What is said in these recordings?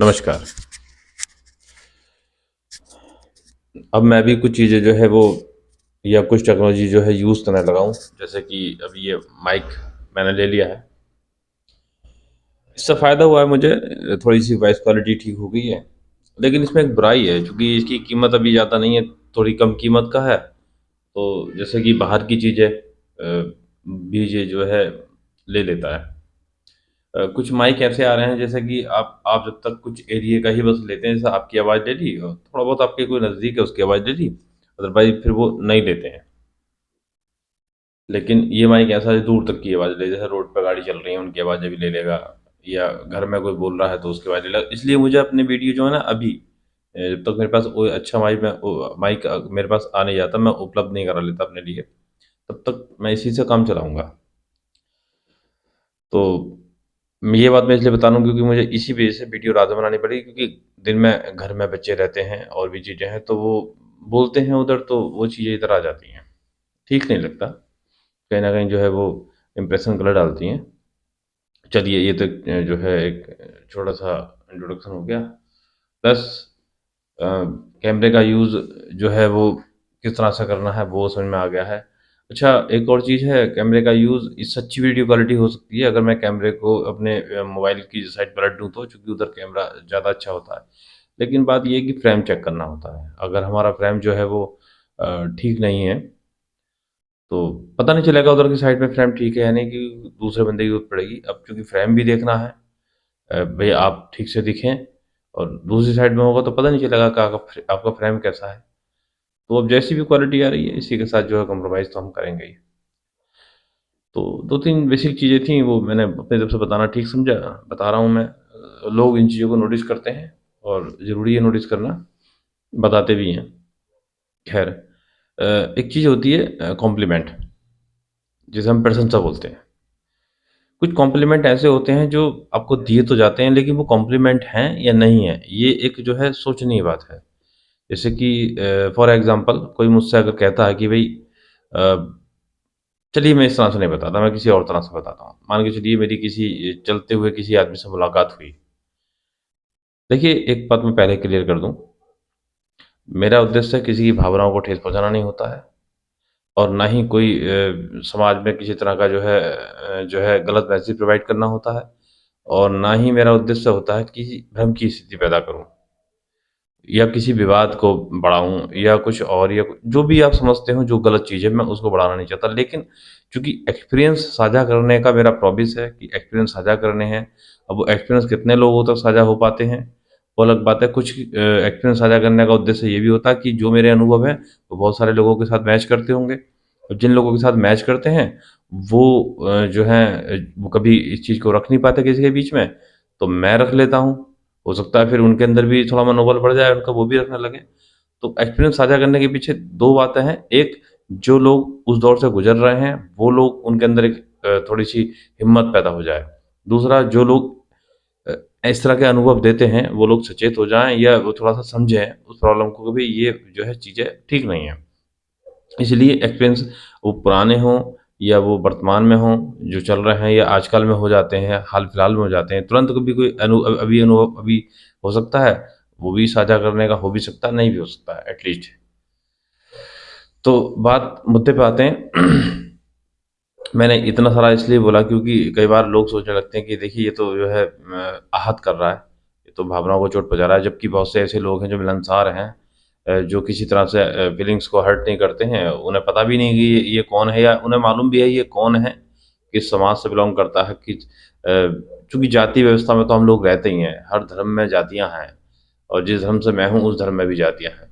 नमस्कार। अब मैं भी कुछ चीज़ें जो है वो या कुछ टेक्नोलॉजी जो है यूज़ करने लगा हूँ। जैसे कि अभी ये माइक मैंने ले लिया है। इससे फ़ायदा हुआ है मुझे, थोड़ी-सी वॉइस क्वालिटी ठीक हो गई है। लेकिन इसमें एक बुराई है, चूँकि इसकी कीमत अभी ज़्यादा नहीं है, थोड़ी कम कीमत का है। तो जैसे कि बाहर की चीज़ें भी ये जो है ले लेता है। कुछ माइक ऐसे आ रहे हैं जैसे कि आप जब तक कुछ एरिया का ही बस लेते हैं, जैसे आपकी आवाज़ ले ली और थोड़ा बहुत आपके कोई नज़दीक है उसकी आवाज़ ले ली, अदरवाइज़ फिर वो नहीं लेते हैं। लेकिन ये माइक ऐसा है दूर तक की आवाज़ ले, जैसे रोड पे गाड़ी चल रही है उनकी आवाज़ें भी ले लेगा, या घर में कोई बोल रहा है तो उसकी आवाज़ ले लेगा। इसलिए मुझे अपने वीडियो जो है ना अभी, जब तक मेरे पास कोई अच्छा माइक मेरे पास आ नहीं जाता, मैं उपलब्ध नहीं करा लेता अपने लिए, तब तक मैं इसी से काम चलाऊँगा। तो ये बात मैं इसलिए बता रहा हूँ क्योंकि मुझे इसी वजह से वीडियो रात में बनानी पड़ी, क्योंकि दिन में घर में बच्चे रहते हैं और भी चीज़ें हैं, तो वो बोलते हैं उधर, तो वो चीज़ें इधर आ जाती हैं। ठीक नहीं लगता। कहीं न कहीं जो है वो इम्प्रेशन गलत डालती हैं। चलिए, ये तो जो है एक छोटा-सा इंट्रोडक्शन हो गया। प्लस अ, कैमरे का यूज़ जो है वो किस तरह से करना है वो समझ में आ गया है। अच्छा, एक और चीज़ है, कैमरे का यूज़, इससे अच्छी वीडियो क्वालिटी हो सकती है अगर मैं कैमरे को अपने मोबाइल की साइड पलट दूँ तो, चूँकि उधर कैमरा ज़्यादा अच्छा होता है। लेकिन बात ये है कि फ्रेम चेक करना होता है। अगर हमारा फ्रेम जो है वो ठीक नहीं है, तो पता नहीं चलेगा उधर की साइड में फ्रेम ठीक है या नहीं, कि दूसरे बंदे की ज़रूरत पड़ेगी। अब चूँकि फ्रेम भी देखना है, भई आप ठीक से दिखें, और दूसरी साइड में होगा तो पता नहीं चलेगा कि आपका फ्रेम कैसा है। तो अब जैसी भी क्वालिटी आ रही है, इसी के साथ जो है कॉम्प्रोमाइज़ तो हम करेंगे ही। तो 2-3 बेसिक चीज़ें थी, वो मैंने अपनी तरफ से बताना ठीक समझा, बता रहा हूँ मैं। लोग इन चीज़ों को नोटिस करते हैं और ज़रूरी है नोटिस करना, बताते भी हैं। ख़ैर, एक चीज़ होती है कॉम्प्लीमेंट, जिसे हम प्रशंसा बोलते हैं। कुछ कॉम्प्लीमेंट ऐसे होते हैं जो आपको दिए तो जाते हैं, लेकिन वो कॉम्प्लीमेंट हैं या नहीं हैं, ये एक जो है सोचने की बात है। जैसे कि फॉर एग्ज़ाम्पल कोई मुझसे अगर कहता है कि भई, अ, चलिए मैं इस तरह से नहीं बताता, मैं किसी और तरह से बताता हूँ। मान के चलिए मेरी किसी चलते हुए किसी आदमी से मुलाकात हुई। देखिए, एक बात मैं पहले क्लियर कर दूँ, मेरा उद्देश्य किसी की भावनाओं को ठेस पहुँचाना नहीं होता है, और ना ही कोई समाज में किसी तरह का जो है गलत मैसेज प्रोवाइड करना होता है, और ना ही मेरा उद्देश्य होता है कि भ्रम की स्थिति पैदा करूँ, या किसी विवाद को बढ़ाऊँ, या कुछ और, या जो भी आप समझते हो जो गलत चीज़ है, मैं उसको बढ़ाना नहीं चाहता। लेकिन चूँकि एक्सपीरियंस साझा करने का मेरा प्रॉमिस है कि एक्सपीरियंस साझा करने हैं। अब वो एक्सपीरियंस कितने लोगों तक साझा हो पाते हैं, वो अलग बात है। कुछ एक्सपीरियंस साझा करने का उद्देश्य ये भी होता है कि जो मेरे अनुभव हैं, वो बहुत सारे लोगों के साथ मैच करते होंगे। और जिन लोगों के साथ मैच करते हैं, वो जो हैं, वो कभी इस चीज़ को रख नहीं पाते किसी के बीच में, तो मैं रख लेता हूँ। हो सकता है फिर उनके अंदर भी थोड़ा मनोबल बढ़ जाए उनका, वो भी रखने लगे। तो एक्सपीरियंस साझा करने के पीछे 2 बातें हैं। एक, जो लोग उस दौर से गुज़र रहे हैं, वो लोग, उनके अंदर एक थोड़ी-सी हिम्मत पैदा हो जाए। दूसरा, जो लोग अ, इस तरह के अनुभव देते हैं, वो लोग सचेत हो जाएँ, या वो थोड़ा-सा समझें उस प्रॉब्लम को कि भई ये जो है चीज़ें ठीक नहीं हैं। इसलिए एक्सपीरियंस, वो पुराने हों या वो वर्तमान में हों, जो चल रहे हैं या आजकल में हो जाते हैं, हाल-फिलहाल में हो जाते हैं, तुरंत कभी कोई अनुभव अभी हो सकता है, वो भी साझा करने का हो भी सकता है, नहीं भी हो सकता है एटलीस्ट। तो बात मुद्दे पे आते हैं। मैंने इतना सारा इसलिए बोला क्योंकि कई बार लोग सोचने लगते हैं कि देखिए ये तो जो है आहत कर रहा है, ये तो भावनाओं को चोट पहुँचा रहा है, जबकि बहुत से ऐसे लोग हैं जो मिलनसार हैं, जो किसी तरह से फीलिंग्स को हर्ट नहीं करते हैं। उन्हें पता भी नहीं कि ये कौन है, या उन्हें मालूम भी है ये कौन है, किस समाज से बिलॉन्ग करता है, चूँकि जाति व्यवस्था में तो हम लोग रहते ही हैं, हर धर्म में जातियाँ हैं, और जिस धर्म से मैं हूँ, उस धर्म में भी जातियाँ हैं।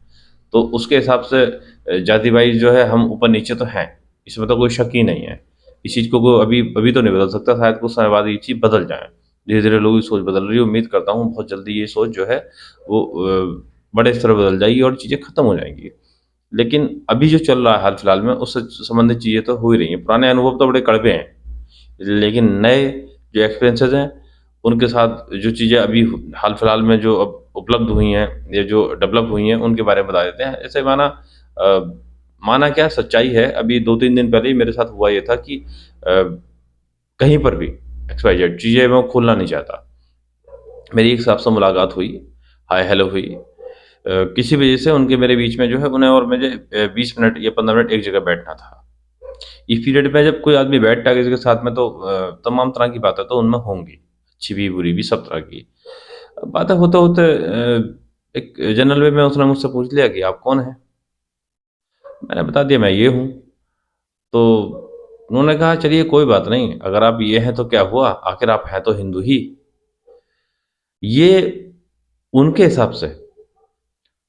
तो उसके हिसाब से जाति वाइज़ जो है हम ऊपर-नीचे तो हैं, इसमें तो कोई शक ही नहीं है। इस चीज़ को अभी अभी तो नहीं बदल सकता, शायद कुछ समय बाद ये चीज़ बदल जाए। धीरे-धीरे लोगों की सोच बदल रही है, उम्मीद करता हूँ बहुत जल्दी ये सोच जो है वो बड़े स्तर पे बदल जाएगी और चीज़ें खत्म हो जाएँगी। लेकिन अभी जो चल रहा है हाल-फिलहाल में, उससे संबंधित चीज़ें तो हो ही रही हैं। पुराने अनुभव तो बड़े कड़वे हैं, लेकिन नए जो एक्सपीरियंसेस हैं, उनके साथ जो चीज़ें अभी हाल-फिलहाल में जो अब उपलब्ध हुई हैं या जो डेवलप हुई हैं, उनके बारे में बता देते हैं। ऐसे माना क्या, सच्चाई है, अभी 2-3 दिन पहले ही मेरे साथ हुआ ये था कि कहीं पर भी एक्स वाई जेड चीज़ें मैं खोलना नहीं चाहता। मेरी एक साहब से मुलाकात हुई, हाय हेलो हुई। किसी वजह से उनके मेरे बीच में जो है उन्हें और मुझे 20 मिनट या 15 मिनट एक जगह बैठना था। इस पीरियड में जब कोई आदमी बैठता है किसी के साथ में तो तमाम तरह की बातें तो उनमें होंगी, अच्छी भी, बुरी भी, सब तरह की। बातें होते-होते एक जनरल वे में उसने मुझसे पूछ लिया कि आप कौन हैं? मैंने बता दिया मैं ये हूँ। तो उन्होंने कहा चलिए कोई बात नहीं, अगर आप ये हैं तो क्या हुआ? आखिर आप हैं तो हिंदू ही। ये उनके हिसाब से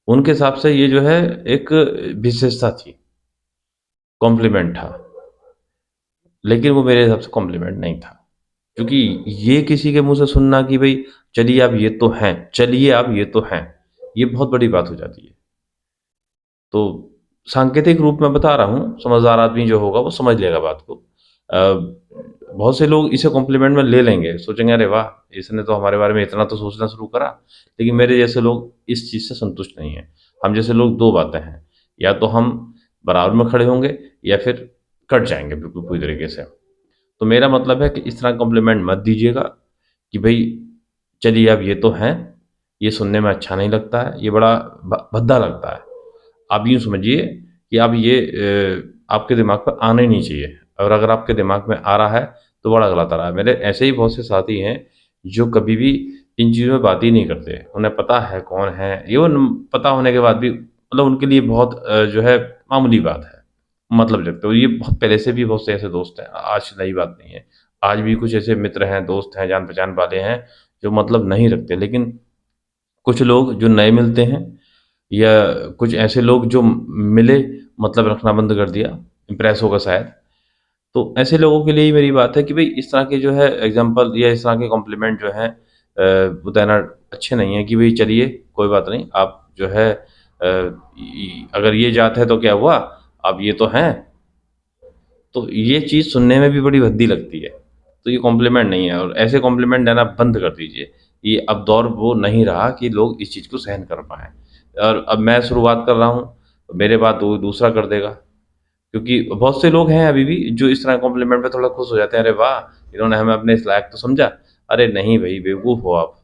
उनके हिसाब से ये जो है एक विशेषता थी, कॉम्प्लीमेंट था। लेकिन वो मेरे हिसाब से कॉम्प्लीमेंट नहीं था। क्योंकि ये किसी के मुँह से सुनना कि भई चलिए आप ये तो हैं, ये बहुत बड़ी बात हो जाती है। तो सांकेतिक रूप में बता रहा हूँ, समझदार आदमी जो होगा वो समझ लेगा बात को। बहुत से लोग इसे कॉम्प्लीमेंट में ले लेंगे, सोचेंगे अरे वाह! इसने तो हमारे बारे में इतना तो सोचना शुरू करा। लेकिन मेरे जैसे लोग इस चीज़ से संतुष्ट नहीं हैं। हम जैसे लोग 2 बातें हैं, या तो हम बराबर में खड़े होंगे या फिर कट जाएँगे बिल्कुल पूरी तरीके से। तो मेरा मतलब है कि इस तरह कॉम्प्लीमेंट मत दीजिएगा कि भई चलिए अब ये तो हैं, ये सुनने में अच्छा नहीं लगता है, ये बड़ा भद्दा लगता है। आप यूँ समझिए कि अब ये आपके दिमाग में आना ही नहीं चाहिए, और अगर आपके दिमाग में आ रहा है, तो बड़ा गलत आ रहा है। मेरे ऐसे ही बहुत से साथी हैं, जो कभी भी इन चीज़ों में बात ही नहीं करते। उन्हें पता है कौन है, इवन पता होने के बाद भी मतलब उनके लिए बहुत जो है मामूली बात है, मतलब रखते हो। ये बहुत पहले से भी बहुत से ऐसे दोस्त हैं, आज नई बात नहीं है। आज भी कुछ ऐसे मित्र हैं, दोस्त हैं, जान-पहचान वाले हैं, जो मतलब नहीं रखते। लेकिन कुछ लोग जो नए मिलते हैं, या कुछ ऐसे लोग जो मिले, मतलब रखना बंद कर दिया, इम्प्रेस होकर शायद। तो ऐसे लोगों के लिए ही मेरी बात है कि भई इस तरह के जो है एग्ज़ाम्पल या इस तरह के कॉम्प्लीमेंट जो हैं वो देना अच्छे नहीं है कि भई चलिए कोई बात नहीं, आप जो है अगर ये जात है तो क्या हुआ? आप ये तो हैं। तो ये चीज़ सुनने में भी बड़ी भद्दी लगती है। तो ये कॉम्प्लीमेंट नहीं है, और ऐसे कॉम्प्लीमेंट देना बंद कर दीजिए। ये अब दौर वो नहीं रहा कि लोग इस चीज़ को सहन कर पाएँ। और अब मैं शुरुआत कर रहा हूँ, मेरे बाद वो दूसरा कर देगा। क्योंकि बहुत से लोग हैं अभी भी जो इस तरह कॉम्प्लीमेंट पे थोड़ा खुश हो जाते हैं, अरे वाह! इन्होंने हमें अपने इस लायक तो समझा। अरे नहीं भई, बेवकूफ़ हो आप,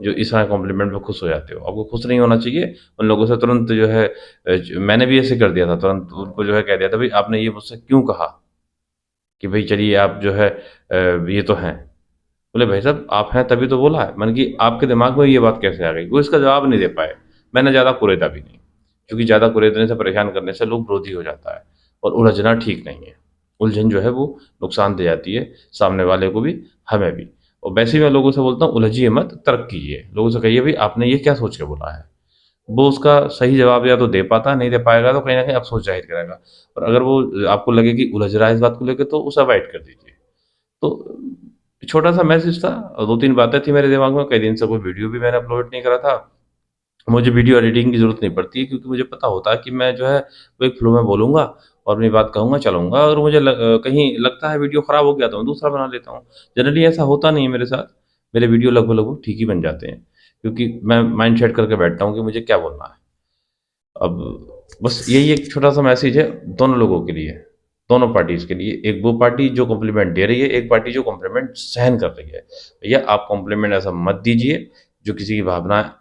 जो इस तरह कॉम्प्लीमेंट पे खुश हो जाते हो। आपको खुश नहीं होना चाहिए। उन लोगों से तुरंत जो है मैंने भी ऐसे कर दिया था, तुरंत उनको जो है कह दिया था, भई आपने ये मुझसे क्यों कहा? कि भई चलिए आप जो है ये तो हैं। बोले भाई साहब आप हैं तभी तो बोला है। मैंने कि आपके दिमाग में ये बात कैसे आ गई? वो इसका जवाब नहीं दे पाए। मैंने ज़्यादा कुरेदा भी नहीं, क्योंकि ज़्यादा कुरेदने से, परेशान करने से लोग विरोधी हो जाता है, और उलझना ठीक नहीं है। उलझन जो है वो नुकसान दे जाती है, सामने वाले को भी, हमें भी। और वैसे ही मैं लोगों से बोलता हूँ उलझिए मत, तर्क कीजिए। लोगों से कहिए भई आपने ये क्या सोच के बोला है? वो उसका सही जवाब या तो दे पाता है, नहीं दे पाएगा तो कहीं न कहीं अफ़सोस ज़ाहिर करेगा। और अगर वो आपको लगे कि उलझ रहा है इस बात को लेके, तो उसे अवॉइड कर दीजिए। तो छोटा-सा मैसेज था, और 2-3 बातें थी मेरे दिमाग में, कई दिन से कोई वीडियो भी मैंने अपलोड नहीं करा था। मुझे वीडियो एडिटिंग की ज़रूरत नहीं पड़ती है, क्योंकि मुझे पता होता है कि मैं जो है वो एक फ्लो में बोलूँगा और अपनी बात कहूँगा, चलाऊँगा। अगर मुझे कहीं लगता है वीडियो खराब हो गया तो मैं दूसरा बना लेता हूँ। जनरली ऐसा होता नहीं है मेरे साथ, मेरे वीडियो लगभग-लगभग ठीक ही बन जाते हैं, क्योंकि मैं माइंड सेट करके बैठता हूँ कि मुझे क्या बोलना है। अब बस यही एक छोटा-सा मैसेज है दोनों लोगों के लिए, दोनों पार्टीज़ के लिए। एक वो पार्टी जो कॉम्प्लीमेंट दे रही है, एक पार्टी जो कॉम्प्लीमेंट सहन कर रही है। भैया आप कॉम्प्लीमेंट ऐसा मत दीजिए, जो किसी की भावना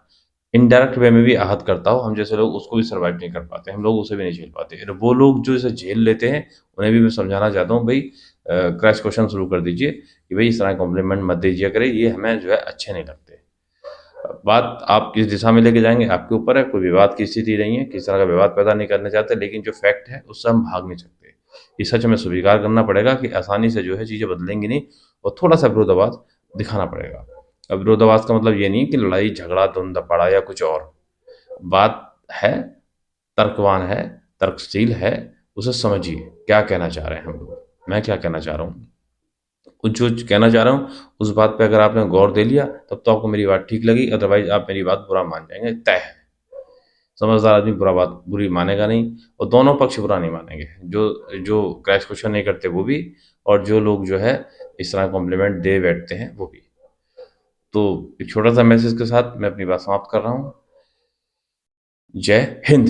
इनडायरेक्ट वे में भी आहत करता हो। हम जैसे लोग उसको भी सर्वाइव नहीं कर पाते, हम लोग उसे भी नहीं झेल पाते। और वो लोग जो इसे झेल लेते हैं, उन्हें भी मैं समझाना चाहता हूँ भई क्रैश क्वेश्चन शुरू कर दीजिए कि भई इस तरह कॉम्प्लीमेंट मत दीजिए करें, ये हमें जो है अच्छे नहीं लगते। बात आप किस दिशा में लेके जाएँगे आपके ऊपर है, कोई विवाद की स्थिति नहीं है, किसी तरह का विवाद पैदा नहीं करना चाहते, लेकिन जो फैक्ट है उससे हम भाग नहीं सकते। इस सच में स्वीकार करना पड़ेगा कि आसानी से जो है चीज़ें बदलेंगी नहीं, और थोड़ा-सा विरोधाभास दिखाना पड़ेगा। अब विरोधाभास का मतलब ये नहीं है कि लड़ाई, झगड़ा, द्वंद्व-पड़ा या कुछ और। बात है, तर्कवान है, तर्कशील है, उसे समझिए, क्या कहना चाह रहे हैं हम लोग, मैं क्या कहना चाह रहा हूँ। कुछ जो कहना चाह रहा हूँ, उस बात पे अगर आपने गौर दे लिया, तब तो आपको मेरी बात ठीक लगी, अदरवाइज़ आप मेरी बात बुरा मान जाएँगे, तय है। समझदार आदमी बुरी मानेगा नहीं, और दोनों पक्ष बुरा नहीं मानेंगे। जो जो क्रैश क्वेश्चन नहीं करते वो भी, और जो लोग जो है इस तरह कॉम्प्लीमेंट दे बैठते हैं वो भी। तो एक छोटा-सा मैसेज के साथ मैं अपनी बात समाप्त कर रहा हूँ। जय हिंद!